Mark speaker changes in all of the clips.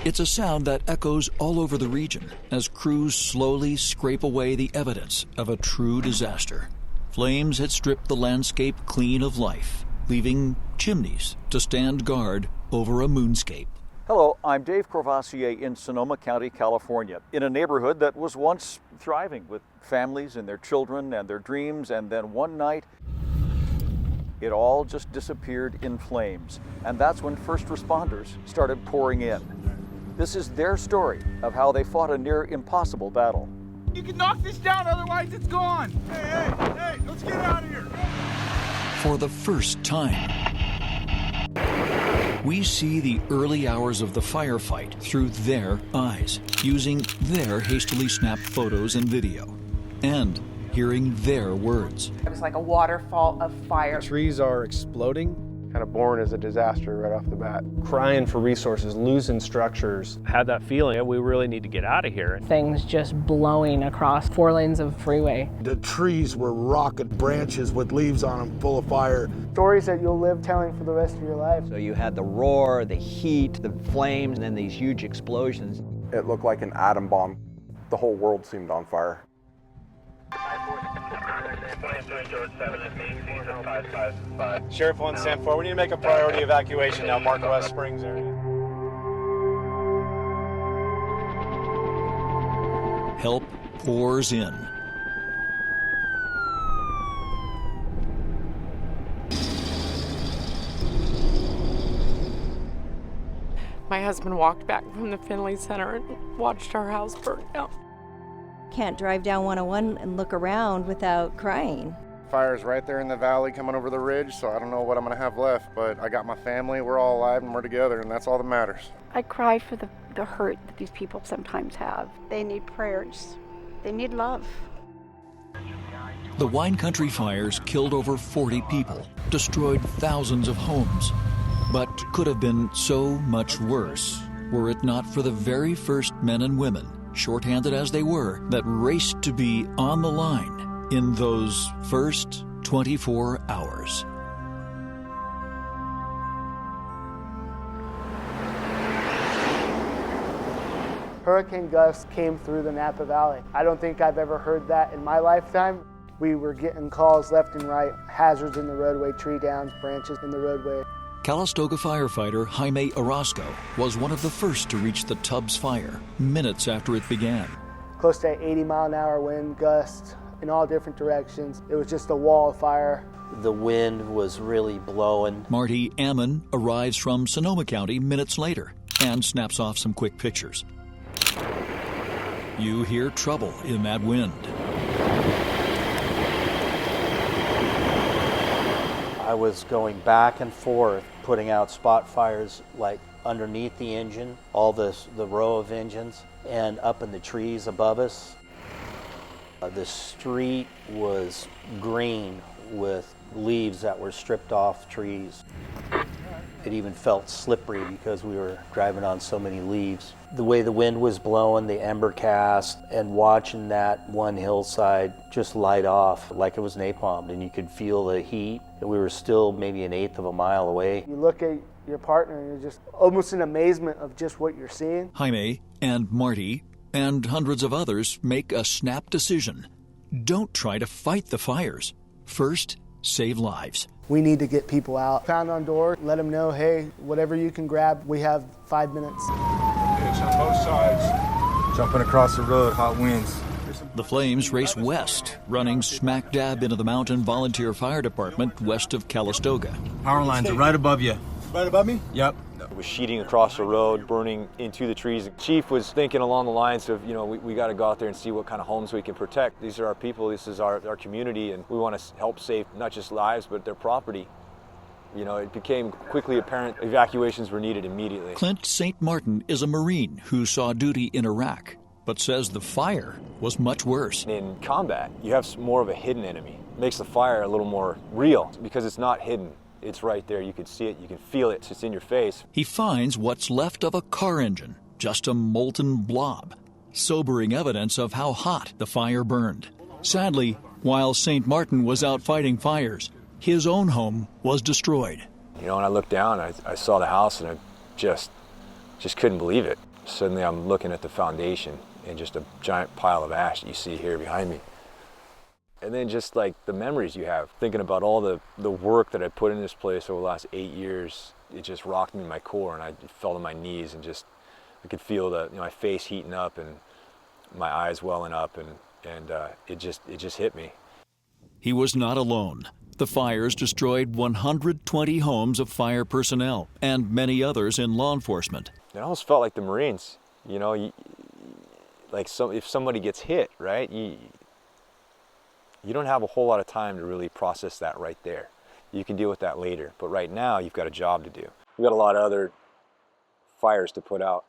Speaker 1: It's a sound that echoes all over the region as crews slowly scrape away the evidence of a true disaster. Flames had stripped the landscape clean of life, leaving chimneys to stand guard over a moonscape. Hello, I'm Dave Courvoisier in Sonoma County, California, in a neighborhood that was once thriving with families and their children and their dreams, and then one night, it all just disappeared in flames. And that's when first responders started pouring in. This is their story of how they fought a near impossible battle.
Speaker 2: You can knock this down, otherwise it's gone. Hey, let's get out of here.
Speaker 1: For the first time, we see the early hours of the firefight through their eyes, using their hastily snapped photos and video, and hearing their words.
Speaker 3: It was like a waterfall of fire.
Speaker 4: The trees are exploding. Kind of born as a disaster right off the bat. Crying for resources, losing structures.
Speaker 5: Had that feeling that we really need to get out of here.
Speaker 6: Things just blowing across 4 lanes of freeway.
Speaker 7: The trees were rocket branches with leaves on them full of fire.
Speaker 8: Stories that you'll live telling for the rest of your life.
Speaker 9: So you had the roar, the heat, the flames, and then these huge explosions.
Speaker 10: It looked like an atom bomb. The whole world seemed on fire.
Speaker 4: Sheriff 1, stand 4. We need to make a priority evacuation now, Mark West Springs area.
Speaker 1: Help pours in.
Speaker 3: My husband walked back from the Finley Center and watched our house burn down.
Speaker 11: Can't drive down 101 and look around without crying.
Speaker 12: Fire's right there in the valley coming over the ridge, so I don't know what I'm going to have left, but I got my family, we're all alive and we're together, and that's all that matters.
Speaker 13: I cry for the hurt that these people sometimes have. They need prayers. They need love.
Speaker 1: The wine country fires killed over 40 people, destroyed thousands of homes, but could have been so much worse were it not for the very first men and women, shorthanded as they were, that raced to be on the line in those first 24 hours.
Speaker 8: Hurricane gusts came through the Napa Valley. I don't think I've ever heard that in my lifetime. We were getting calls left and right, hazards in the roadway, tree downs, branches in the roadway.
Speaker 1: Calistoga firefighter Jaime Orozco was one of the first to reach the Tubbs fire minutes after it began.
Speaker 8: Close to 80-mile-an-hour wind gusts in all different directions. It was just a wall of fire.
Speaker 9: The wind was really blowing.
Speaker 1: Marty Amon arrives from Sonoma County minutes later and snaps off some quick pictures. You hear trouble in that wind.
Speaker 9: I was going back and forth, putting out spot fires like underneath the engine, all the row of engines, and up in the trees above us. The street was green with leaves that were stripped off trees. It even felt slippery because we were driving on so many leaves. The way the wind was blowing, the ember cast, and watching that one hillside just light off like it was napalmed, and you could feel the heat. And we were still maybe an eighth of a mile away.
Speaker 8: You look at your partner and you're just almost in amazement of just what you're seeing.
Speaker 1: Jaime and Marty and hundreds of others make a snap decision. Don't try to fight the fires. First, save lives.
Speaker 8: We need to get people out. Pound on door, let them know, hey, whatever you can grab, we have 5 minutes.
Speaker 2: It's on both sides.
Speaker 12: Jumping across the road, hot winds.
Speaker 1: The flames race west, running smack dab into the Mountain Volunteer Fire Department west of Calistoga.
Speaker 4: Power lines are right above you.
Speaker 7: Right above me?
Speaker 4: Yep.
Speaker 5: It was sheeting across the road, burning into the trees. The chief was thinking along the lines of, we got to go out there and see what kind of homes we can protect. These are our people, this is our community, and we want to help save not just lives, but their property. It became quickly apparent evacuations were needed immediately.
Speaker 1: Clint St. Martin is a Marine who saw duty in Iraq, but says the fire was much worse.
Speaker 5: In combat, you have more of a hidden enemy. It makes the fire a little more real because it's not hidden. It's right there. You can see it. You can feel it. It's in your face.
Speaker 1: He finds what's left of a car engine, just a molten blob, sobering evidence of how hot the fire burned. Sadly, while St. Martin was out fighting fires, his own home was destroyed.
Speaker 5: When I looked down, I saw the house and I just couldn't believe it. Suddenly I'm looking at the foundation and just a giant pile of ash that you see here behind me. And then just like the memories you have, thinking about all the work that I put in this place over the last 8 years, it just rocked me in my core, and I fell to my knees, and just I could feel my face heating up and my eyes welling up, and it just hit me.
Speaker 1: He was not alone. The fires destroyed 120 homes of fire personnel and many others in law enforcement.
Speaker 5: It almost felt like the Marines, if somebody gets hit, right? You don't have a whole lot of time to really process that right there. You can deal with that later, but right now you've got a job to do. We've got a lot of other fires to put out.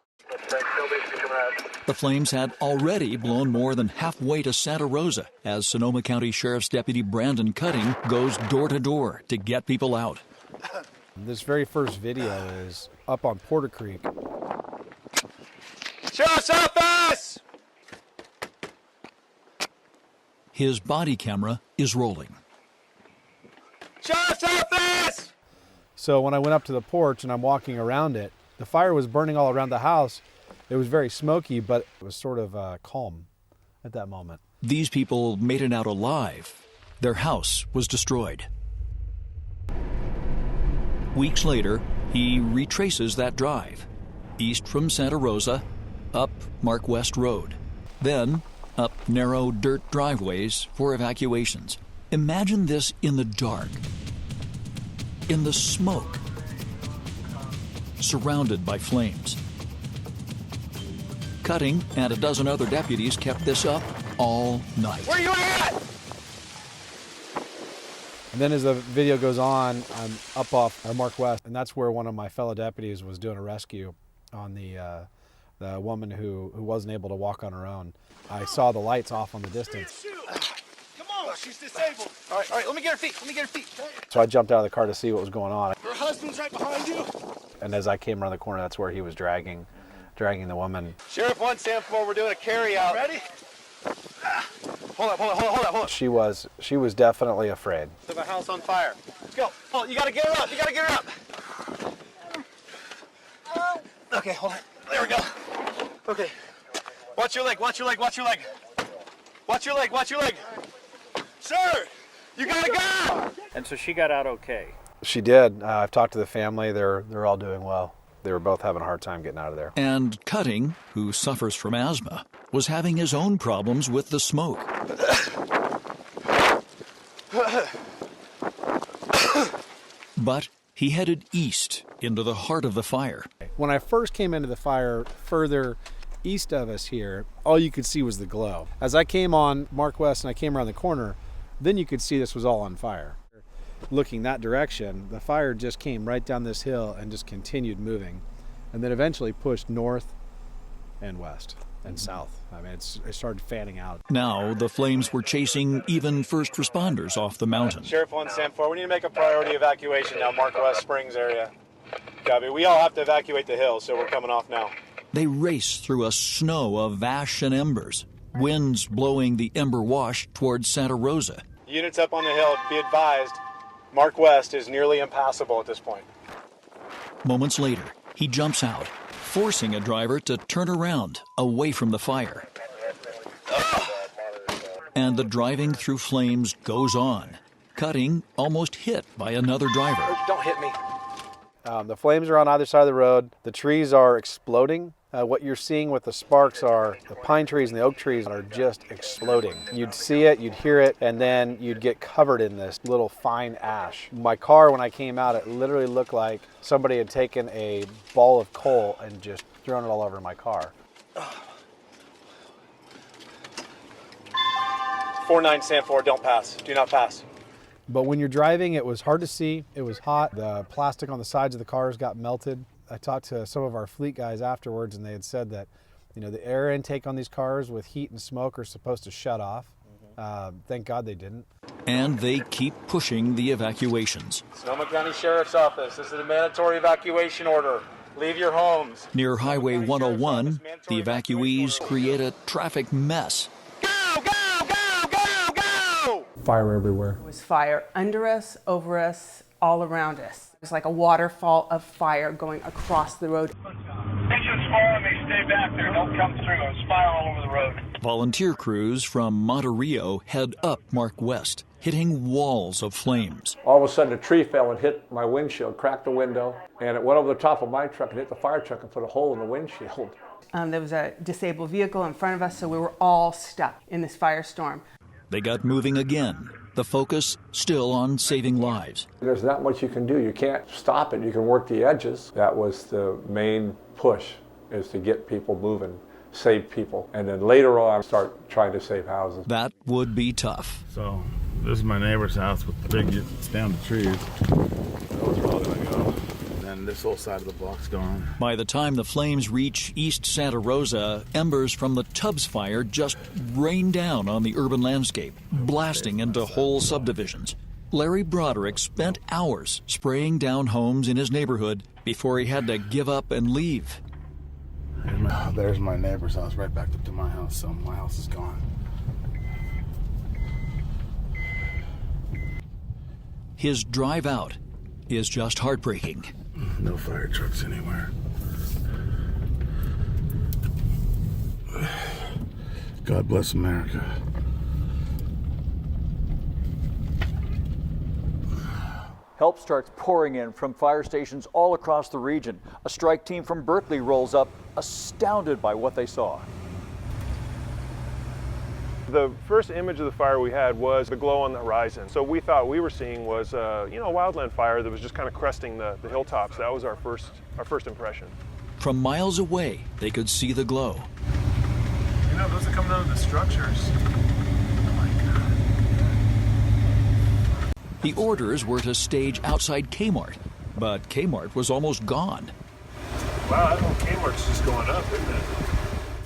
Speaker 1: The flames had already blown more than halfway to Santa Rosa as Sonoma County Sheriff's Deputy Brandon Cutting goes door to door to get people out.
Speaker 14: This very first video is up on Porter Creek.
Speaker 2: Sheriff's office!
Speaker 1: His body camera is rolling.
Speaker 2: Sheriff's office!
Speaker 14: So when I went up to the porch and I'm walking around it, the fire was burning all around the house. It was very smoky, but it was sort of calm at that moment.
Speaker 1: These people made it out alive. Their house was destroyed. Weeks later, he retraces that drive, east from Santa Rosa, up Mark West Road, then up narrow dirt driveways for evacuations. Imagine this in the dark, in the smoke, surrounded by flames. Cutting and a dozen other deputies kept this up all night.
Speaker 2: Where you at?
Speaker 14: And then as the video goes on, I'm up off Mark West, and that's where one of my fellow deputies was doing a rescue on the woman who wasn't able to walk on her own. I saw the lights off on the distance.
Speaker 2: Come on, she's disabled. All right, let me get her feet.
Speaker 14: So I jumped out of the car to see what was going on.
Speaker 2: Her husband's right behind you.
Speaker 14: And as I came around the corner, that's where he was dragging the woman.
Speaker 2: Sheriff 1, stand for, we're doing a carry out. Ready? Hold up.
Speaker 14: She was definitely afraid.
Speaker 2: There's a house on fire. Let's go. Oh, you gotta get her up. Okay, hold on. There we go. Okay. Watch your leg. Sir, you gotta go.
Speaker 15: And so she got out okay.
Speaker 14: She did. I've talked to the family. They're all doing well. They were both having a hard time getting out of there.
Speaker 1: And Cutting, who suffers from asthma, was having his own problems with the smoke. But he headed east into the heart of the fire.
Speaker 14: When I first came into the fire further east of us here, all you could see was the glow. As I came on Mark West and I came around the corner, then you could see this was all on fire. Looking that direction, the fire just came right down this hill and just continued moving, and then eventually pushed north and west and south. I mean, it started fanning out.
Speaker 1: Now the flames were chasing even first responders off the mountain.
Speaker 16: Sheriff 1, stand for. We need to make a priority evacuation now, Mark West Springs area. Copy. We all have to evacuate the hill, so we're coming off now.
Speaker 1: They raced through a snow of ash and embers, winds blowing the ember wash towards Santa Rosa.
Speaker 16: Units up on the hill, be advised, Mark West is nearly impassable at this point.
Speaker 1: Moments later, he jumps out, forcing a driver to turn around away from the fire. And the driving through flames goes on, Cutting almost hit by another driver.
Speaker 2: Don't hit me.
Speaker 14: The flames are on either side of the road. The trees are exploding. What you're seeing with the sparks are the pine trees and the oak trees are just exploding. You'd see it, you'd hear it, and then you'd get covered in this little fine ash. My car, when I came out, it literally looked like somebody had taken a ball of coal and just thrown it all over my car.
Speaker 16: 4-9, stand for, don't pass. Do not pass.
Speaker 14: But when you're driving, it was hard to see. It was hot. The plastic on the sides of the cars got melted. I talked to some of our fleet guys afterwards, and they had said that, the air intake on these cars with heat and smoke are supposed to shut off. Thank God they didn't.
Speaker 1: And they keep pushing the evacuations.
Speaker 16: Sonoma County Sheriff's Office, this is a mandatory evacuation order. Leave your homes.
Speaker 1: Near Highway 101, the evacuees create a traffic mess.
Speaker 14: Fire everywhere.
Speaker 17: It was fire under us, over us, all around us. It was like a waterfall of fire going across the road.
Speaker 2: Engine's falling, they
Speaker 15: stay back there. Don't come through. It's fire all over the road.
Speaker 1: Volunteer crews from Monte head up Mark West, hitting walls of flames.
Speaker 18: All of a sudden, a tree fell and hit my windshield, cracked the window, and it went over the top of my truck and hit the fire truck and put a hole in the windshield.
Speaker 17: There was a disabled vehicle in front of us, so we were all stuck in this firestorm.
Speaker 1: They got moving again, the focus still on saving lives.
Speaker 18: There's not much you can do. You can't stop it. You can work the edges. That was the main push, is to get people moving, save people, and then later on start trying to save houses.
Speaker 1: That would be tough.
Speaker 2: So this is my neighbor's house with the big, it's down the trees. That was really gonna go. And this whole side of the block's gone.
Speaker 1: By the time the flames reach East Santa Rosa, embers from the Tubbs fire just rain down on the urban landscape, blasting into whole subdivisions. Larry Broderick spent hours spraying down homes in his neighborhood before he had to give up and leave.
Speaker 2: There's my neighbor's house right back up to my house, so my house is gone.
Speaker 1: His drive out is just heartbreaking.
Speaker 2: No fire trucks anywhere. God bless America.
Speaker 1: Help starts pouring in from fire stations all across the region. A strike team from Berkeley rolls up, astounded by what they saw.
Speaker 4: The first image of the fire we had was the glow on the horizon. So we thought we were seeing was a wildland fire that was just kind of cresting the hilltops. That was our first impression.
Speaker 1: From miles away, they could see the glow.
Speaker 2: You know, those are coming out of the structures.
Speaker 1: The orders were to stage outside Kmart, but Kmart was almost gone.
Speaker 2: Wow, that whole Kmart's just going up, isn't it?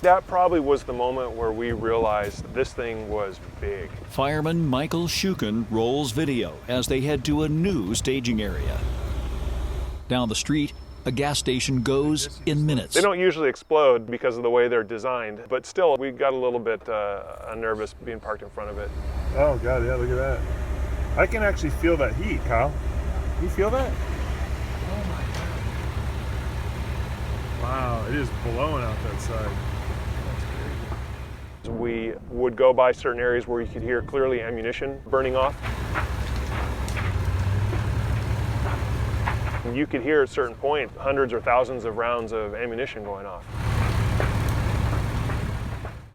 Speaker 4: That probably was the moment where we realized this thing was big.
Speaker 1: Fireman Michael Shuken rolls video as they head to a new staging area. Down the street, a gas station goes in minutes.
Speaker 4: They don't usually explode because of the way they're designed, but still, we got a little bit nervous being parked in front of it.
Speaker 2: Oh God, yeah, look at that. I can actually feel that heat, Kyle. You feel that? Oh my God. Wow, it is blowing out that side.
Speaker 4: We would go by certain areas where you could hear clearly ammunition burning off. And you could hear at a certain point hundreds or thousands of rounds of ammunition going off.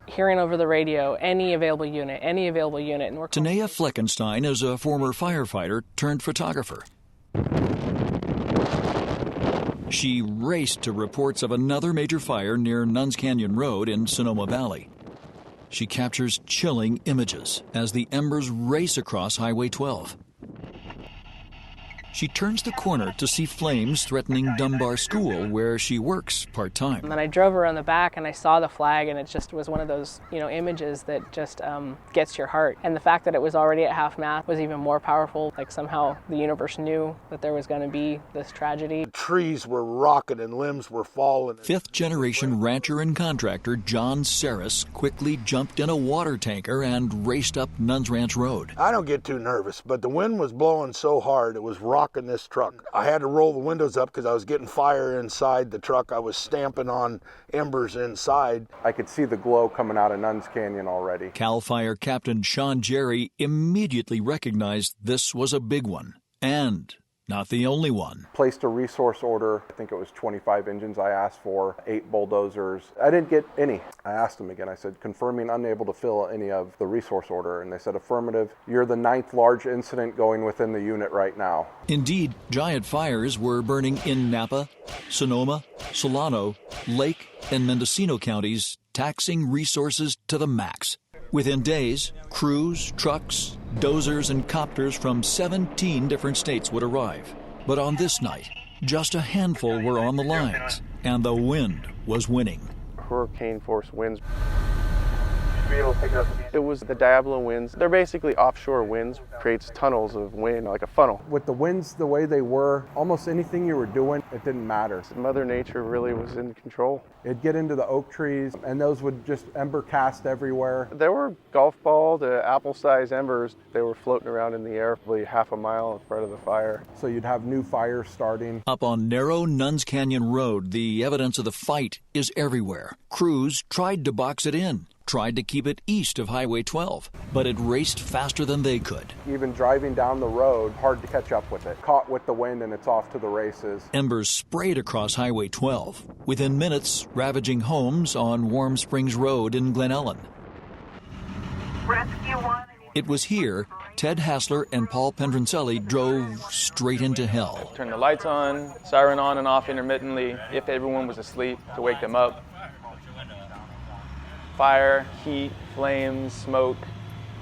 Speaker 6: Hearing over the radio, any available unit, and we're...
Speaker 1: Tanea Fleckenstein is a former firefighter turned photographer. She raced to reports of another major fire near Nuns Canyon Road in Sonoma Valley. She captures chilling images as the embers race across Highway 12. She turns the corner to see flames threatening Dunbar School, where she works part-time.
Speaker 6: And then I drove around the back and I saw the flag, and it just was one of those, images that just gets your heart. And the fact that it was already at half-mast was even more powerful. Like somehow the universe knew that there was going to be this tragedy.
Speaker 7: Trees were rocking and limbs were falling.
Speaker 1: Fifth-generation rancher and contractor John Saris quickly jumped in a water tanker and raced up Nuns Ranch Road.
Speaker 7: I don't get too nervous, but the wind was blowing so hard it was rocking this truck. I had to roll the windows up because I was getting fire inside the truck. I was stamping on embers inside.
Speaker 10: I could see the glow coming out of Nuns Canyon already.
Speaker 1: Cal Fire Captain Sean Jerry immediately recognized this was a big one, and not the only one.
Speaker 10: Placed a resource order. I think it was 25 engines I asked for, 8 bulldozers. I didn't get any. I asked them again. I said, confirming unable to fill any of the resource order. And they said, affirmative. You're the 9th large incident going within the unit right now.
Speaker 1: Indeed, giant fires were burning in Napa, Sonoma, Solano, Lake, and Mendocino counties, taxing resources to the max. Within days, crews, trucks, dozers, and copters from 17 different states would arrive. But on this night, just a handful were on the lines, and the wind was winning.
Speaker 4: Hurricane force winds.
Speaker 15: be able to pick it up again.
Speaker 10: It was the Diablo winds. They're basically offshore winds, creates tunnels of wind like a funnel. With the winds the way they were, almost anything you were doing, it didn't matter. Mother Nature really was in control. It'd get into the oak trees and those would just ember cast everywhere. There were golf ball to apple-sized embers. They were floating around in the air probably half a mile in front of the fire. So you'd have new fires starting.
Speaker 1: Up on narrow Nuns Canyon Road, the evidence of the fight is everywhere. Crews tried to box it in, tried to keep it east of Highway 12, but it raced faster than they could.
Speaker 10: Even driving down the road, hard to catch up with it. Caught with the wind and it's off to the races.
Speaker 1: Embers sprayed across Highway 12, within minutes ravaging homes on Warm Springs Road in Glen Ellen.
Speaker 15: Rescue 1.
Speaker 1: It was here Ted Hassler and Paul Pendrencelli drove straight into hell.
Speaker 19: Turn the lights on, siren on and off intermittently if everyone was asleep to wake them up. Fire, heat, flames, smoke.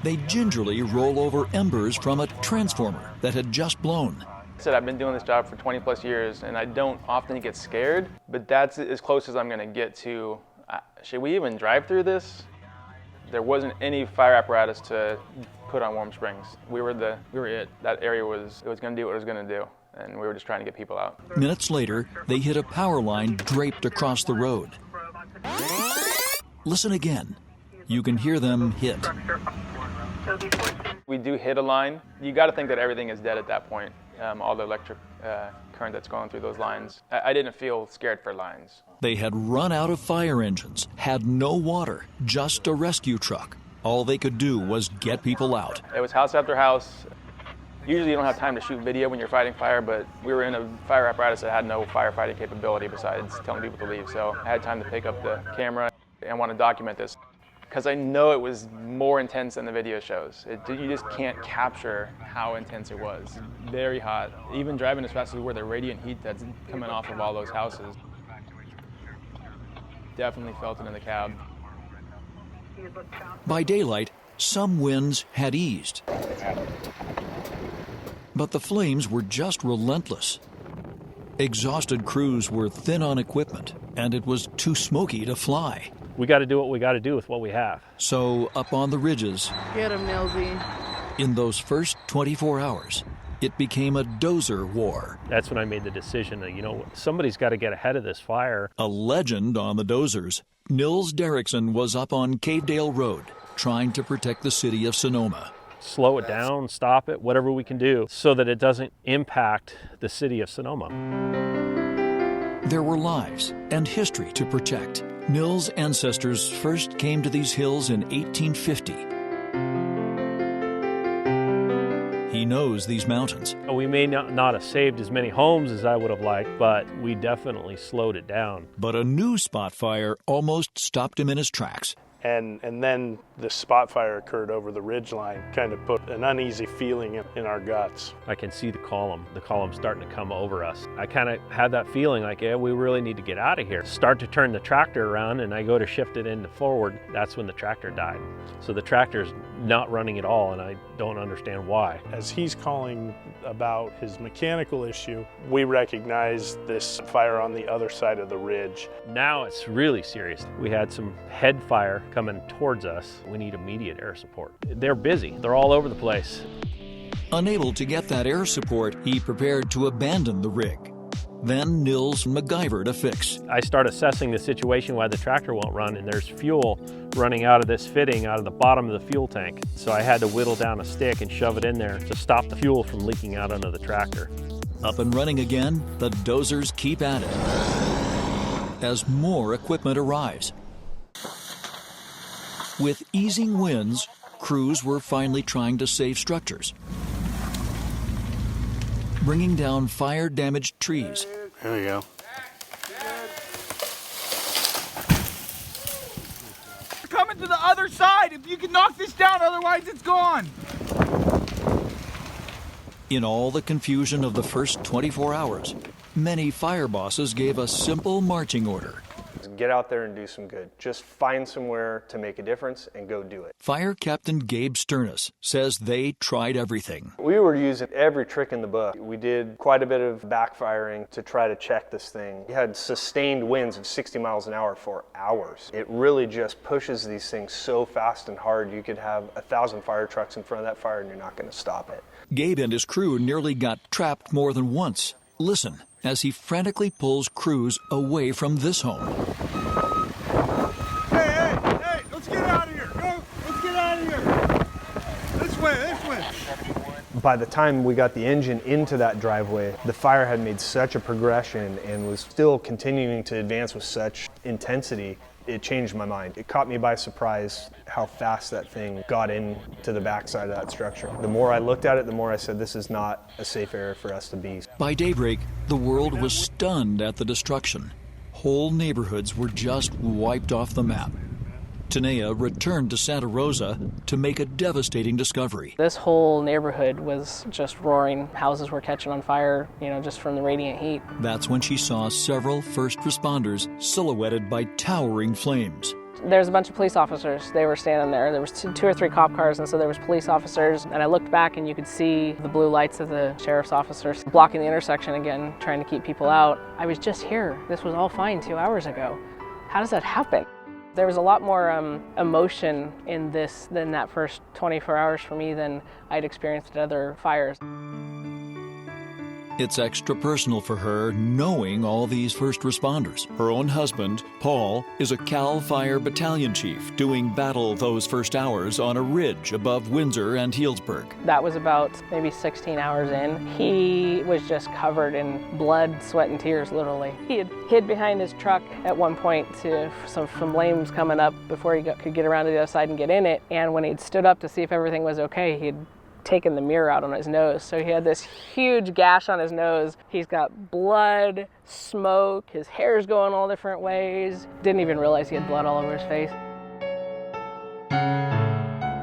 Speaker 1: They gingerly roll over embers from a transformer that had just blown.
Speaker 19: I said I've been doing this job for 20 plus years and I don't often get scared, but that's as close as I'm going to get to, should we even drive through this? There wasn't any fire apparatus to put on Warm Springs. We were it. That area was going to do what it was going to do, and we were just trying to get people out.
Speaker 1: Minutes later, they hit a power line draped across the road. Listen again. You can hear them hit.
Speaker 19: We do hit a line. You got to think that everything is dead at that point. All the electric current that's going through those lines. I didn't feel scared for lines.
Speaker 1: They had run out of fire engines, had no water, just a rescue truck. All they could do was get people out.
Speaker 19: It was house after house. Usually you don't have time to shoot video when you're fighting fire, but we were in a fire apparatus that had no firefighting capability besides telling people to leave. So I had time to pick up the camera and want to document this, because I know it was more intense than the video shows. You just can't capture how intense it was. Very hot. Even driving as fast as we were, the radiant heat that's coming off of all those houses. Definitely felt it in the cab.
Speaker 1: By daylight, some winds had eased. But the flames were just relentless. Exhausted crews were thin on equipment, and it was too smoky to fly.
Speaker 20: We got to do what we got to do with what we have.
Speaker 1: So up on the ridges,
Speaker 21: get him, Nilsy.
Speaker 1: In those first 24 hours, it became a dozer war.
Speaker 20: That's when I made the decision that, somebody's got to get ahead of this fire.
Speaker 1: A legend on the dozers, Nils Derickson was up on Cavedale Road, trying to protect the city of Sonoma.
Speaker 20: Slow it down, stop it, whatever we can do, so that it doesn't impact the city of Sonoma.
Speaker 1: There were lives and history to protect. Nils' ancestors first came to these hills in 1850. He knows these mountains.
Speaker 20: We may not have saved as many homes as I would have liked, but we definitely slowed it down.
Speaker 1: But a new spot fire almost stopped him in his tracks.
Speaker 22: And then the spot fire occurred over the ridge line, kind of put an uneasy feeling in our guts.
Speaker 20: I can see the column starting to come over us. I kind of had that feeling like, we really need to get out of here. Start to turn the tractor around and I go to shift it into forward. That's when the tractor died. So the tractor's not running at all and I don't understand why.
Speaker 22: As he's calling about his mechanical issue, we recognize this fire on the other side of the ridge.
Speaker 20: Now it's really serious. We had some head fire coming towards us. We need immediate air support. They're busy. They're all over the place.
Speaker 1: Unable to get that air support, he prepared to abandon the rig. Then Nils MacGyvered a fix.
Speaker 20: I start assessing the situation why the tractor won't run, and there's fuel running out of this fitting out of the bottom of the fuel tank. So I had to whittle down a stick and shove it in there to stop the fuel from leaking out onto the tractor.
Speaker 1: Up and running again, the dozers keep at it as more equipment arrives. With easing winds, crews were finally trying to save structures, bringing down fire-damaged trees.
Speaker 22: There we go.
Speaker 23: Coming to the other side. If you can knock this down, otherwise it's gone.
Speaker 1: In all the confusion of the first 24 hours, many fire bosses gave a simple marching order.
Speaker 4: get out there and do some good. Just find somewhere to make a difference and go do it.
Speaker 1: Fire Captain Gabe Stirnus says they tried everything.
Speaker 4: We were using every trick in the book. We did quite a bit of backfiring to try to check this thing. We had sustained winds of 60 miles an hour for hours. It really just pushes these things so fast and hard. You could have 1,000 fire trucks in front of that fire and you're not going to stop it.
Speaker 1: Gabe and his crew nearly got trapped more than once. Listen as he frantically pulls crews away from this home.
Speaker 23: Hey, let's get out of here. Go, let's get out of here. This way.
Speaker 4: By the time we got the engine into that driveway, the fire had made such a progression and was still continuing to advance with such intensity. It changed my mind. It caught me by surprise how fast that thing got into the backside of that structure. The more I looked at it, the more I said, this is not a safe area for us to be.
Speaker 1: By daybreak, the world was stunned at the destruction. Whole neighborhoods were just wiped off the map. Tanea returned to Santa Rosa to make a devastating discovery.
Speaker 6: This whole neighborhood was just roaring. Houses were catching on fire, just from the radiant heat.
Speaker 1: That's when she saw several first responders silhouetted by towering flames.
Speaker 6: There's a bunch of police officers. They were standing there. There was two or three cop cars, and so there was police officers. And I looked back, and you could see the blue lights of the sheriff's officers blocking the intersection again, trying to keep people out. I was just here. This was all fine 2 hours ago. How does that happen? There was a lot more emotion in this than that first 24 hours for me than I'd experienced at other fires.
Speaker 1: It's extra personal for her knowing all these first responders. Her own husband, Paul, is a Cal Fire battalion chief doing battle those first hours on a ridge above Windsor and Healdsburg.
Speaker 6: That was about maybe 16 hours in. He was just covered in blood, sweat, and tears, literally. He had hid behind his truck at one point to some flames coming up before he could get around to the other side and get in it. And when he'd stood up to see if everything was okay, he'd taken the mirror out on his nose. So he had this huge gash on his nose. He's got blood, smoke, his hair's going all different ways. Didn't even realize he had blood all over his face.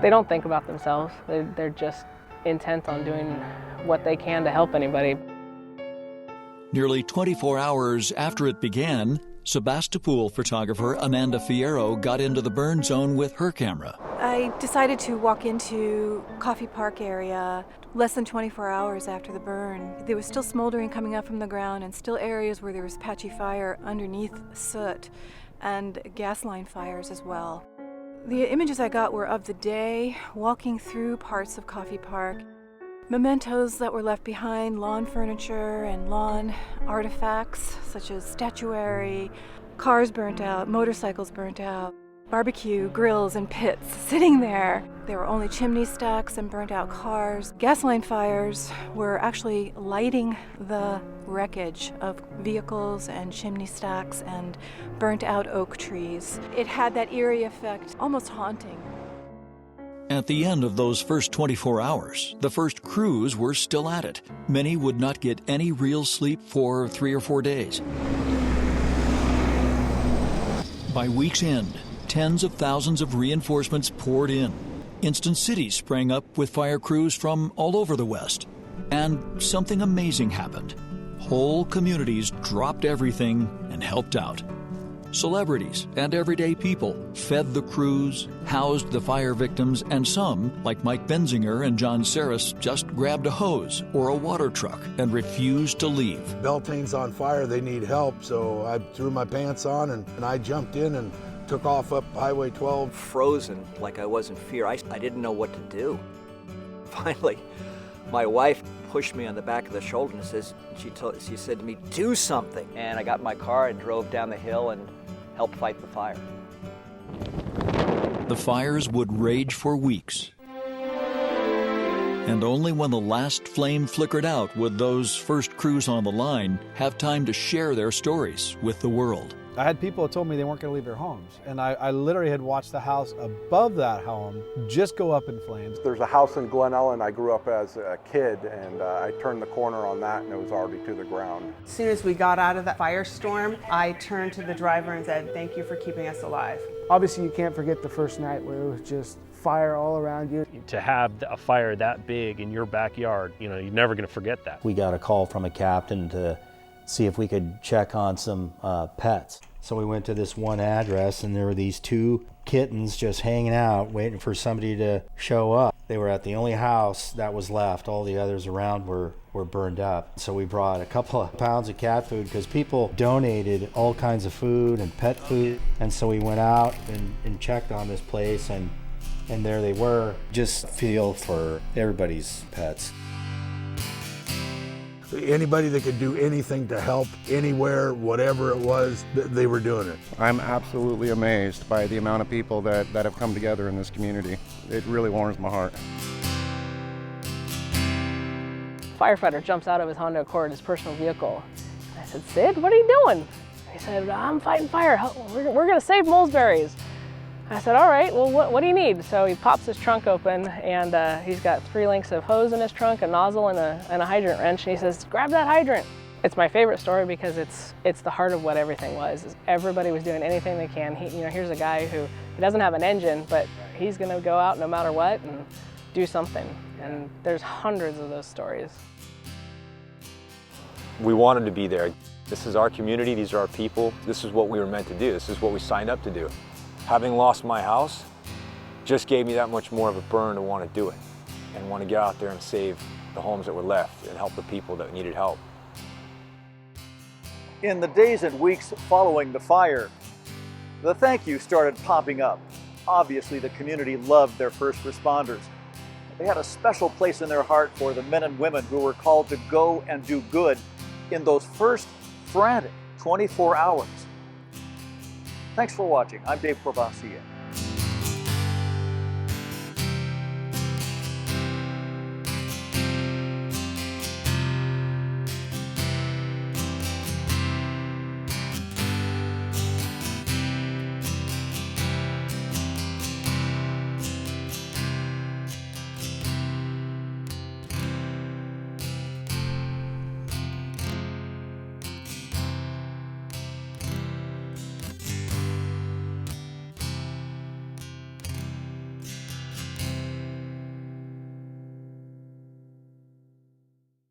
Speaker 6: They don't think about themselves. They're just intent on doing what they can to help anybody.
Speaker 1: Nearly 24 hours after it began, Sebastopol photographer Amanda Fierro got into the burn zone with her camera.
Speaker 3: I decided to walk into Coffee Park area less than 24 hours after the burn. There was still smoldering coming up from the ground and still areas where there was patchy fire underneath soot and gas line fires as well. The images I got were of the day, walking through parts of Coffee Park. Mementos that were left behind, lawn furniture and lawn artifacts such as statuary, cars burnt out, motorcycles burnt out, barbecue, grills, and pits sitting there. There were only chimney stacks and burnt out cars. Gasoline fires were actually lighting the wreckage of vehicles and chimney stacks and burnt out oak trees. It had that eerie effect, almost haunting.
Speaker 1: At the end of those first 24 hours, the first crews were still at it. Many would not get any real sleep for 3 or 4 days. By week's end, tens of thousands of reinforcements poured in. Instant cities sprang up with fire crews from all over the West. And something amazing happened. Whole communities dropped everything and helped out. Celebrities and everyday people fed the crews, housed the fire victims, and some, like Mike Benzinger and John Saris, just grabbed a hose or a water truck and refused to leave.
Speaker 7: Beltane's on fire, they need help, so I threw my pants on and I jumped in and took off up Highway 12.
Speaker 11: Frozen, like I was in fear. I didn't know what to do. Finally, my wife pushed me on the back of the shoulder and she said to me, "Do something." And I got in my car and drove down the hill and helped fight the fire.
Speaker 1: The fires would rage for weeks. And only when the last flame flickered out would those first crews on the line have time to share their stories with the world.
Speaker 14: I had people that told me they weren't going to leave their homes. And I literally had watched the house above that home just go up in flames.
Speaker 10: There's a house in Glen Ellen I grew up as a kid, and I turned the corner on that and it was already to the ground.
Speaker 17: As soon as we got out of that firestorm, I turned to the driver and said, "Thank you for keeping us alive."
Speaker 8: Obviously, you can't forget the first night where it was just fire all around you.
Speaker 20: To have a fire that big in your backyard, you're never going to forget that.
Speaker 9: We got a call from a captain to see if we could check on some pets. So we went to this one address, and there were these 2 kittens just hanging out, waiting for somebody to show up. They were at the only house that was left. All the others around were burned up. So we brought a couple of pounds of cat food because people donated all kinds of food and pet food. And so we went out and checked on this place, and there they were. Just feel for everybody's pets.
Speaker 7: Anybody that could do anything to help anywhere, whatever it was, they were doing it.
Speaker 12: I'm absolutely amazed by the amount of people that have come together in this community. It really warms my heart.
Speaker 6: Firefighter jumps out of his Honda Accord, his personal vehicle. I said, Sid, what are you doing? He said, I'm fighting fire. We're going to save mulesberries. I said, all right, well, what do you need? So he pops his trunk open, and he's got 3 lengths of hose in his trunk, a nozzle, and a hydrant wrench, and he says, grab that hydrant. It's my favorite story because it's the heart of what everything was. Is everybody was doing anything they can. Here's a guy who doesn't have an engine, but he's going to go out no matter what and do something. And there's hundreds of those stories.
Speaker 5: We wanted to be there. This is our community, these are our people. This is what we were meant to do. This is what we signed up to do. Having lost my house just gave me that much more of a burn to want to do it and want to get out there and save the homes that were left and help the people that needed help.
Speaker 13: In the days and weeks following the fire, the thank you started popping up. Obviously, the community loved their first responders. They had a special place in their heart for the men and women who were called to go and do good in those first frantic 24 hours. Thanks for watching. I'm Dave Courvoisier.